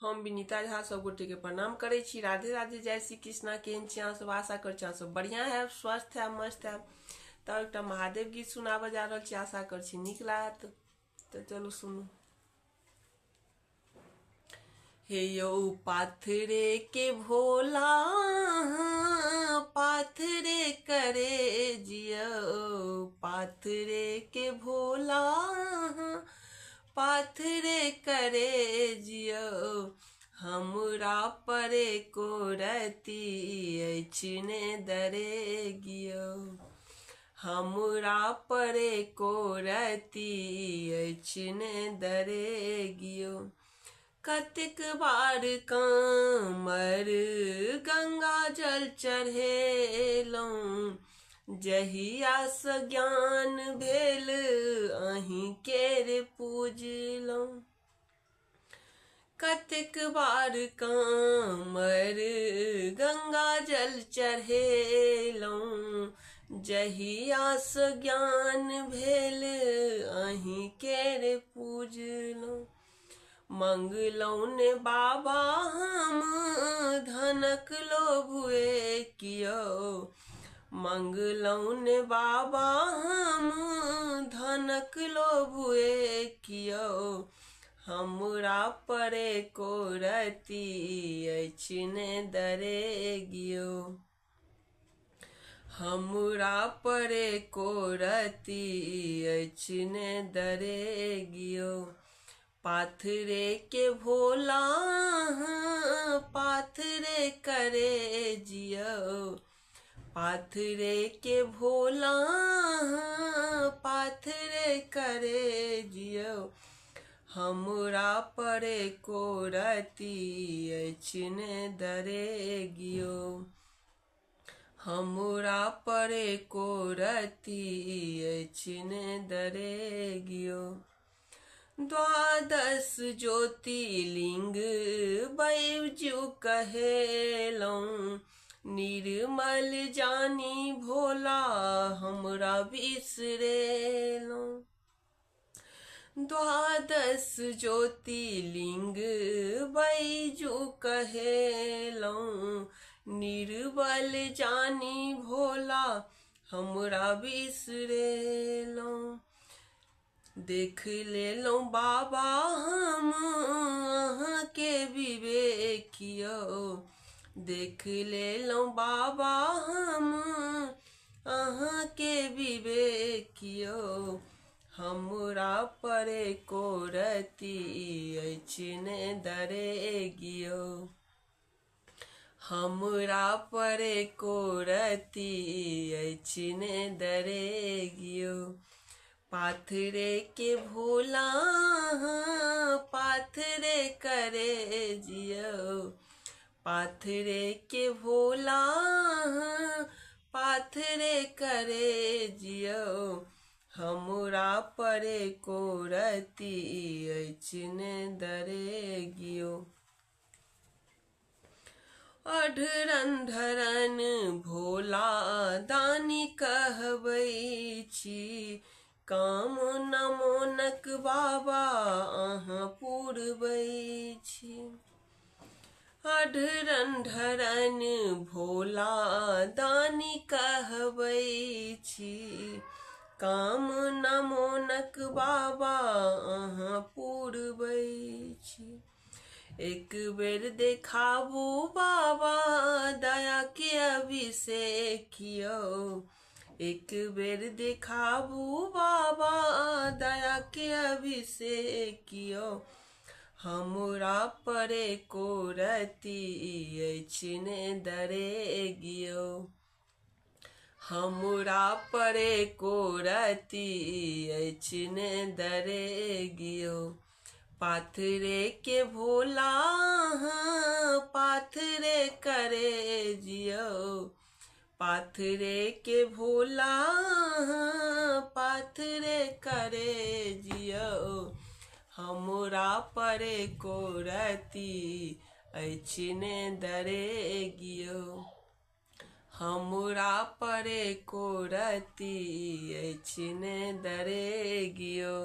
हम विनीता झा सब गोटे के प्रणाम करे छी। राधे राधे, जय श्री कृष्णा। केहन छी अहाँ सब? आशा कर छी अहाँ सब बढ़िया है, स्वस्थ है, मस्त है। तब एक महादेव गीत सुनाब जा रहा छी, आशा कर छी निक लागत। तो चलू सुनू। हे यौ पाथरे के भोला, पाथरे करे जियो, पाथरे के भोला, पाथरे करे जियो। हमरा परे को रती अछि ने दरे गियो, हमरा परे को रती अछि ने दरे गियो। कतेक बार कामर गंगा जल चढ़ेलौं, जहिया स ज्ञान भेल अहीं केर पूजलौं। कतेक बार कामर गंगा जल चढ़ेलौं, जहिया स ज्ञान भेल अहीं केर पूजलौं। मंगलौं ने बाबा हम धनक लोभुए कियो, मंगलौं ने बाबा हम धनक लोभुए कियो। हमरा परे को रती अछि ने दरे गियो, हमरा परे को रती अछि ने दरे गियो। पाथरे के भोला, पाथरे करे जियो, पाथरे के भोला, पाथरे करे जियो। हमरा परे को रती अछि ने दरे गियो, हमरा परे को रती अछि ने दरे गियो। द्वादश ज्योतिर्लिंग बैजू कहेलौं, निर्मल जानी भोला हमरा बिसरेलौं। द्वादश ज्योतिर्लिंग बैजू कहेलौं, निर्बल जानी भोला हमरा बिसरेलौं। देख लेलौं बाबा हम अहाँ के विवेकियो, देख लेलौं बाबा हम अहाँ के विवेकियो। हमरा परे को रती अछि ने दरे गियो, हमरा परे को रती अछि ने दरे गियो। पाथरे के भोला, पाथरे करे जियो, पाथरे के भोला, पाथरे करे जियो। हमरा परे को रती अछि ने दरे गियो। अढरन भोला दानी कहबै छी, काम न मोनक बाबा अहाँ पुरबै छी। अढरन भोला दानी कहबै छी, काम न मोनक बाबा अहाँ पुरबै छी। एक बेर देखाबू बाबा दया के अभिषेकियो, एक बेर देखाबू बाबा दया के अभिषेकियो। हमरा परे को रती अछि ने दरे गियो, हमरा परे को रती अछि ने दरे गियो। पाथरे के भोला, पाथरे करे जियो, पाथरे के भोला, पाथरे करे जियो। हमरा परे को रती अछि ने दरे गियो, हमरा परे को रती अछि ने दरे गियो।